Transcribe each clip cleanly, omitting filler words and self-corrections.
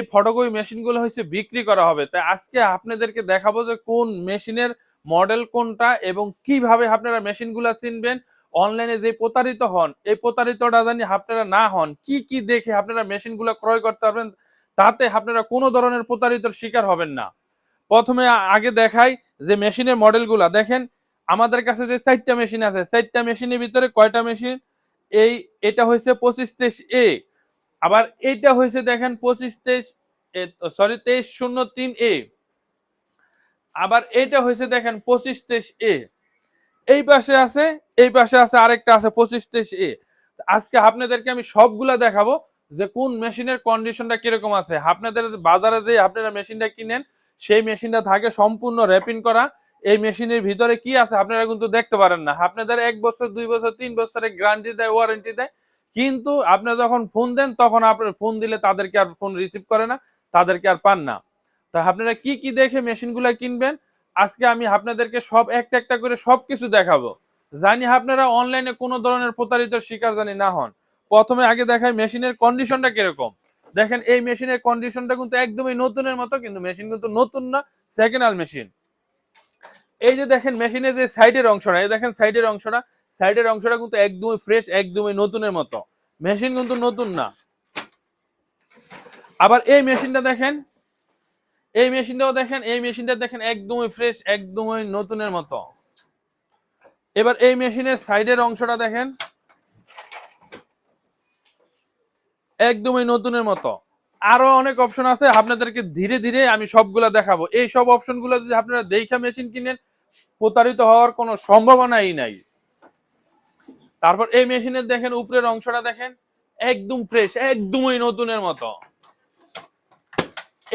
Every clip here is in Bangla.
এই ফটোকপি মেশিনগুলো হচ্ছে বিক্রি করা হবে। তাই আজকে আপনাদেরকে দেখাবো যে কোন মেশিনের মডেল কোনটা এবং কিভাবে আপনারা মেশিনগুলো চিনবেন। অনলাইনে যে প্রতারিত হন, এই প্রতারিতটা জানি আপনারা না হন, কি কি দেখে আপনারা মেশিনগুলো ক্রয় করতে পারবেন, তাতে আপনারা কোনো ধরনের প্রতারিতর শিকার হবেন না। প্রথমে আগে দেখাই যে মেশিনের মডেলগুলা দেখেন। আমাদের কাছে যে 4টা মেশিন আছে, 4টা মেশিনের ভিতরে কয়টা মেশিন, এটা হয়েছে 2523A। আবার এইটা হয়েছে দেখেন 2303A। আবার এইটা হয়েছে দেখেন 2523A। এই পাশে আছে, এই পাশে আছে আরেকটা আছে 2523A। আজকে আপনাদেরকে আমি সবগুলা দেখাবো যে কোন মেশিনের কন্ডিশনটা কিরকম আছে। আপনাদের বাজারে যে আপনারা মেশিনটা কিনেন, সেই মেশিনটা থাকে সম্পূর্ণ র্যাপিং করা। এই মেশিনের ভিতরে কি আছে আপনারা কিন্তু দেখতে পারেন না। আপনাদের 1 বছর 2 বছর 3 বছরের গ্যারান্টি দেয়, ওয়ারেন্টি দেয়, কিন্তু আপনারা যখন ফোন দেন তখন আপনার ফোন দিলে তাদেরকে আর ফোন রিসিভ করে না, তাদেরকে আর পান না। তা আপনারা কি কি দেখে মেশিনগুলা কিনবেন, আজকে আমি আপনাদেরকে সব একটা একটা করে সবকিছু দেখাবো, জানি আপনারা অনলাইনে কোনো ধরনের প্রতারিত শিকার জানি না হন। প্রথমে আগে দেখাই মেশিনের কন্ডিশনটা কিরকম। দেখেন এই মেশিনের কন্ডিশনটা কিন্তু একদমই নতুনের মতো, কিন্তু মেশিন কিন্তু নতুন না, সেকেন্ড হ্যান্ড মেশিন। এই যে দেখেন মেশিনের যে সাইডের অংশটা, এই দেখেন সাইডের অংশটা কিন্তু একদমই ফ্রেশ, একদমই নতুনের মতো। মেশিন কিন্তু নতুন না। আবার এই মেশিনটা দেখেন, এই মেশিনটাও দেখেন, এই মেশিনটা দেখেন একদমই ফ্রেশ, একদমই নতুনের মতো। এবার এই মেশিনের সাইডের অংশটা দেখেন, একদমই নতুনের মতো। আরো অনেক অপশন আছে, আপনাদেরকে ধীরে ধীরে আমি সবগুলা দেখাবো। এই সব অপশনগুলো যদি আপনারা দেখা মেশিন কিনেন, প্রতারিত হওয়ার কোনো সম্ভাবনাই নাই। তারপর এই মেশিনের দেখেন উপরের অংশটা দেখেন, একদম ফ্রেশ, একদমই নতুনের মতো।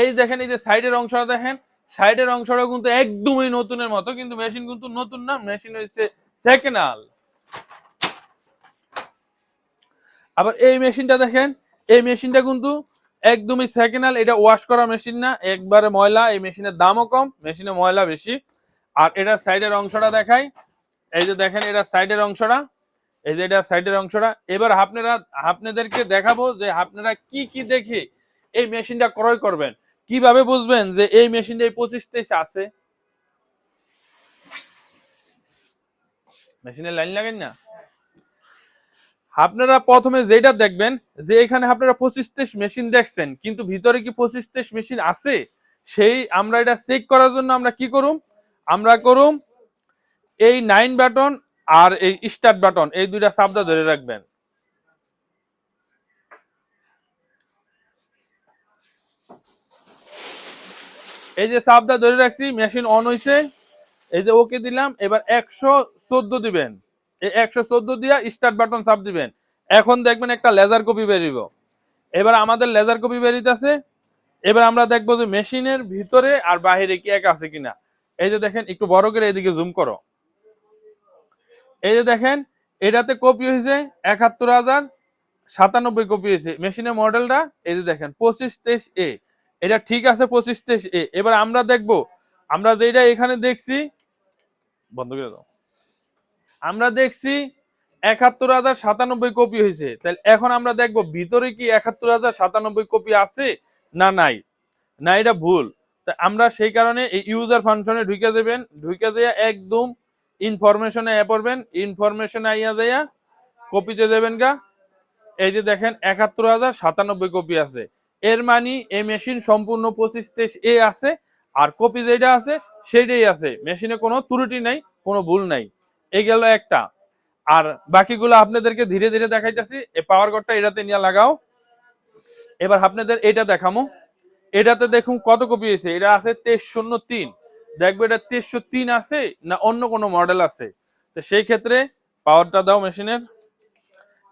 এই দেখেন এই যে সাইডের অংশটা দেখেন, সাইডের অংশটা কিন্তু একদমই নতুনের মতো, কিন্তু মেশিন কিন্তু নতুন না, মেশিন হচ্ছে সেকেন্ড হ্যান্ড। আবার এই মেশিনটা দেখেন, এই মেশিনটা কিন্তু একদমই সেকেন্ড হ্যান্ড, এটা ওয়াশ করা মেশিন না, একবারে ময়লা। এই মেশিনের দামও কম, মেশিনে ময়লা বেশি। আর এটা সাইডের অংশটা দেখাই, এই যে দেখেন এটা সাইডের অংশটা, এই যে এটা সাইডের অংশটা। এবার আপনাদেরকে দেখাবো যে আপনারা কি কি দেখে এই মেশিনটা ক্রয় করবেন। কিভাবে বুঝবেন যে এই মেশিনটা 2523 আছে। মেশিনের লাইন লাগেন না, আপনারা প্রথমে যেটা দেখবেন যে এখানে আপনারা 2523 মেশিন দেখছেন, কিন্তু ভিতরে কি 2523 মেশিন আছে, সেই আমরা এটা চেক করার জন্য আমরা কি করুম, আমরা করুম এই 9 বাটন আর এই স্টার্ট বাটন, এই দুইটা চাপটা ধরে রাখবেন। এই যে চাপটা ধরে রাখছি, মেশিন অন হইছে, এই যে ওকে দিলাম। এবার 114 দিবেন, এই 114 দিয়া স্টার্ট বাটন চাপ দিবেন। এখন দেখবেন একটা লেজার কপি বেরিব। এবার আমাদের লেজার কপি বেরিতেছে। এবার আমরা দেখবো যে মেশিনের ভিতরে আর বাহিরে কি এক আছে কিনা। এই যে দেখেন, একটু বড় করে এদিকে জুম করো। এই যে দেখেন এটাতে কপি হয়েছে 71,097 কপি হয়েছে। মেশিনের মডেলটা এই যে দেখেন 2523A, এটা ঠিক আছে 2523A। এবার আমরা দেখবো, আমরা যেটা এখানে দেখছি, বন্ধ করে দাও, আমরা দেখছি 71,097 কপি হয়েছে। তাহলে এখন আমরা দেখবো ভিতরে কি 71,097 কপি আছে না নাই, না এটা ভুল। তা আমরা সেই কারণে এই ইউজার ফাংশনে ঢুকে দেবেন, ঢুকে দেয়া একদম ইনফরমেশনে পড়বেন, ইনফরমেশনে আইয়া দেয়া কপিতে দেবেন গা। এই যে দেখেন 71,097 কপি আছে। এর মানে এই মেশিন সম্পূর্ণ 2523A আছে, আর কপি যেটা আছে সেটাই আছে। মেশিনে কোনো ত্রুটি নাই, কোনো ভুল নাই। এই গেল একটা। আর বাকিগুলো আপনাদেরকে ধীরে ধীরে দেখাইতেছি। এই পাওয়ার কর্ডটা এটাতে নিয়ে লাগাও। এবার আপনাদের এটা দেখামো। এটাতে দেখুন কত কপি হয়েছে, এটা আছে 2303। দেখবো এটা 2303 আছে না অন্য কোনো মডেল আছে। তো সেই ক্ষেত্রে পাওয়ারটা দাও মেশিনের।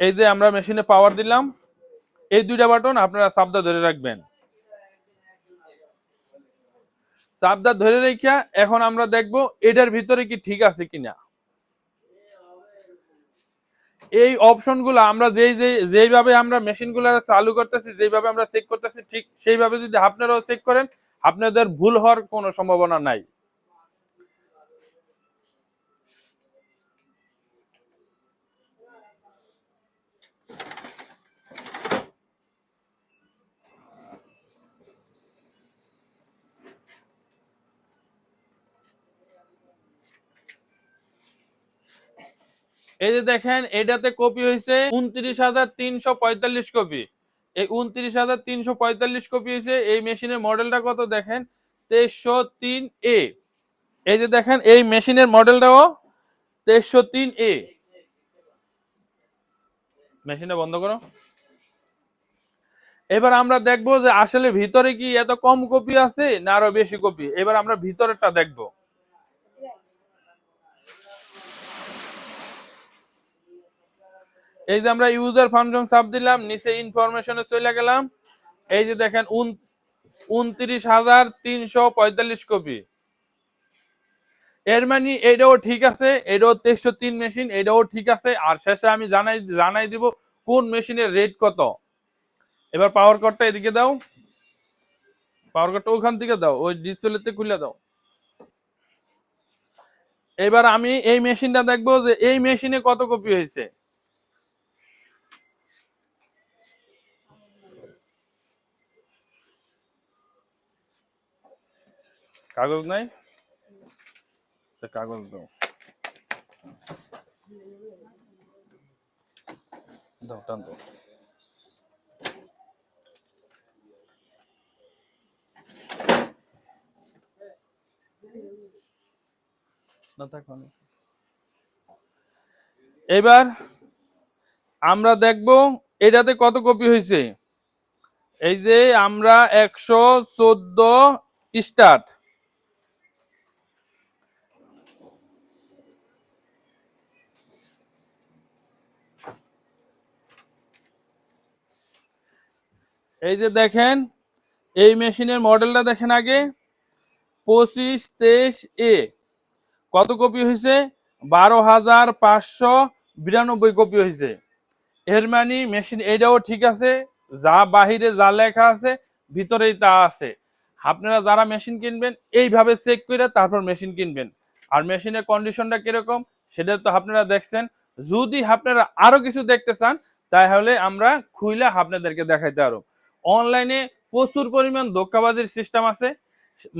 এই যে আমরা মেশিনে পাওয়ার দিলাম, এই দুইটা বাটন আপনারা চাপদা ধরে রাখবেন। চাপদা ধরে রেখা এখন আমরা দেখবো এটার ভিতরে কি ঠিক আছে কিনা। এই অপশনগুলো আমরা যেইভাবে আমরা মেশিনগুলো চালু করতেছি, যেইভাবে আমরা চেক করতেছি, ঠিক সেইভাবে যদি আপনারাও চেক করেন, আপনাদের ভুল হওয়ার কোনো সম্ভাবনা নাই। এই যে দেখেন এটাতে কপি হয়েছে 29,345 কপি। এই 29,345 কপি হয়েছে। এই মেশিনের মডেলটা কত দেখেন, 2303A। এই যে দেখেন এই মেশিনের মডেলটাও 2303A। মেশিনটা বন্ধ করো। এবার আমরা দেখবো যে আসলে ভিতরে কি এত কম কপি আছে না আরো বেশি কপি। এবার আমরা ভিতরেরটা দেখবো। এই যে আমরা ইউজার ফাংশন চাপ দিলাম, নিচে ইনফরমেশনে চলে গেলাম। এই যে দেখেন 29,345 কপি। এর মানে এটাও ঠিক আছে, এটাও 2303 মেশিন, এটাও ঠিক আছে। আর শেষে আমি জানাই দিব কোন মেশিনের রেট কত। এবার পাওয়ার কর্ডটা এদিকে দাও, পাওয়ার কর্ডটা ওখান থেকে দাও, ওই ডিসপ্লেতে খুলে দাও। এবার আমি এই মেশিনটা দেখবো যে এই মেশিনে কত কপি হয়েছে। কাগজ নাই, কাগজ দাও, দাও টান দাও। এবার আমরা দেখব এটাতে কত কপি হয়েছে। এই যে আমরা 114 স্টার্ট। এই যে দেখেন এই মেশিনের মডেলটা দেখেন আগে, 2523A। কত কপি হয়েছে, 12,592 কপি হয়েছে। এর মানে মেশিন এটাও ঠিক আছে, যা বাহিরে যা লেখা আছে ভিতরেই তা আছে। আপনারা যারা মেশিন কিনবেন এইভাবে চেক করে তারপর মেশিন কিনবেন। আর মেশিনের কন্ডিশনটা কিরকম সেটা তো আপনারা দেখছেন। যদি আপনারা আরো কিছু দেখতে চান তাহলে আমরা খুইলা আপনাদেরকে দেখাইতে পারো। অনলাইনে প্রচুর পরিমাণ ধোঁকাবাজির সিস্টেম আছে।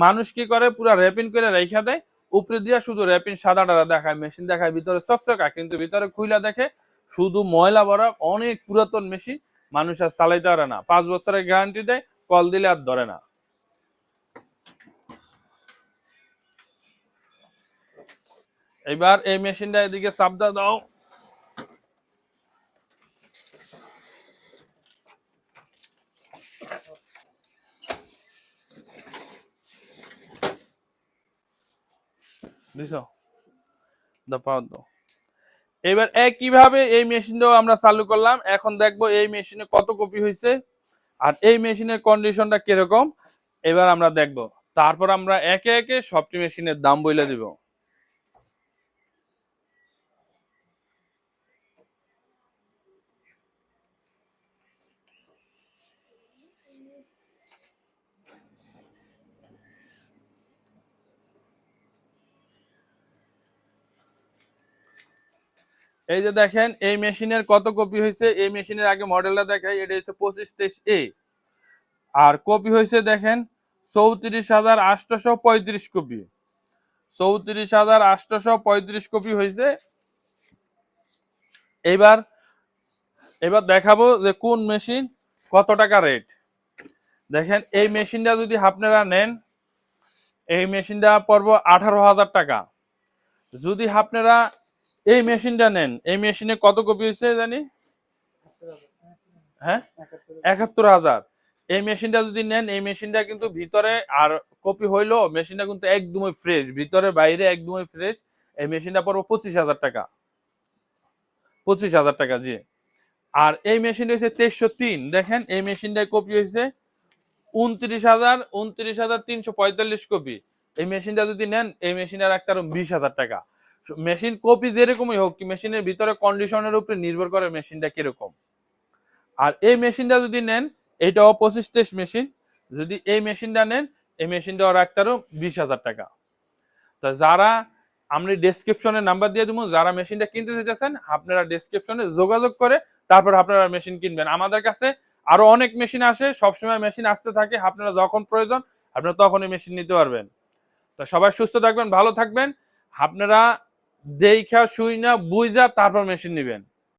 মানুষ কি করে, পুরো র্যাপিং করে রেখা দেয়, উপরে দিয়া শুধু র্যাপিং সাদাটা দেখায়, মেশিন দেখায় ভিতরে চকচকা, কিন্তু ভিতরে খুইলা দেখে শুধু ময়লা ভরা অনেক পুরাতন মেশিন। মানুষ আর চালাইতে পারে না, 5 বছরের গ্যারান্টি দেয়, কল দিলে আর ধরে না। এবার এই মেশিনটা এদিকে চাপ দাও। দিছো দাও, পাওয়ার দাও। এবার একইভাবে এই মেশিনটাও আমরা চালু করলাম। এখন দেখবো এই মেশিনে কত কপি হয়েছে আর এই মেশিনের কন্ডিশনটা কিরকম। এবার আমরা দেখব, তারপর আমরা একে একে সবটি মেশিনের দাম বলে দিব। এই যে দেখেন এই মেশিনের কত কপি হয়েছে। এই মেশিনের আগে মডেলটা দেখাই, এটা হচ্ছে 2523A। আর কপি হয়েছে দেখেন 34,835 কপি। 34,835 কপি হয়েছে। এবার এবার দেখাবো যে কোন মেশিন কত টাকা রেট। দেখেন এই মেশিনটা যদি আপনারা নেন, এই মেশিনটা পড়বো 18,000 টাকা। যদি আপনারা এই মেশিনটা নেন, এই মেশিনে কত কপি হয়েছে জানি, হ্যাঁ 71,000। এই মেশিনটা যদি নেন, এই মেশিনটা কিন্তু ভিতরে আর কপি হইলো, মেশিনটা কিন্তু একদমই ফ্রেশ, ভিতরে বাইরে একদমই ফ্রেশ। এই মেশিনটা পড়বো 25,000 টাকা। 25,000 টাকা, জি। আর এই মেশিনটা হচ্ছে 2303। দেখেন এই মেশিনটায় কপি হয়েছে 29,345 কপি। এই মেশিনটা যদি নেন, এই মেশিনটা রাখতে আরো 20,000 টাকা। মেশিন কপি যেরকমই হোক, মেশিনের ভিতরে কন্ডিশনের উপরে নির্ভর করে মেশিনটা কিরকম। আর এই মেশিনটা যদি নেন, এটাও 2523 মেশিন, যদি এই মেশিনটা নেন, এই মেশিনটাও রাখতে আরো 20,000 টাকা। তো যারা, আমরা ডেসক্রিপশনে নাম্বার দিয়ে দেবো, যারা মেশিনটা কিনতে চাইতেছেন আপনারা ডেসক্রিপশনে যোগাযোগ করে তারপর আপনারা মেশিন কিনবেন। আমাদের কাছে আরো অনেক মেশিন আসে, সবসময় মেশিন আসতে থাকে, আপনারা যখন প্রয়োজন আপনারা তখনই মেশিন নিতে পারবেন। তো সবাই সুস্থ থাকবেন, ভালো থাকবেন। আপনারা দেইখা শুই না বুঝা তারপর মেশিন নিবেন।